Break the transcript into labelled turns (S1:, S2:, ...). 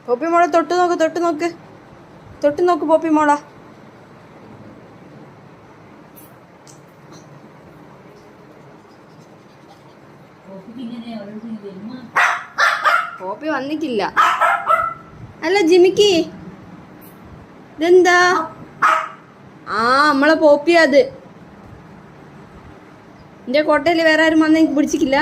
S1: Poppy മോളെ തൊട്ട് നോക്ക് പോപ്പി മോളാ. പോപ്പി വന്നിട്ടില്ല. അല്ല ജിമിക്ക് ഇതെന്താ? നമ്മളെ പോപ്പിയാ അത്. എന്റെ കോട്ടയില് വേറെ ആരും വന്ന് എനിക്ക് പിടിച്ചിട്ടില്ല.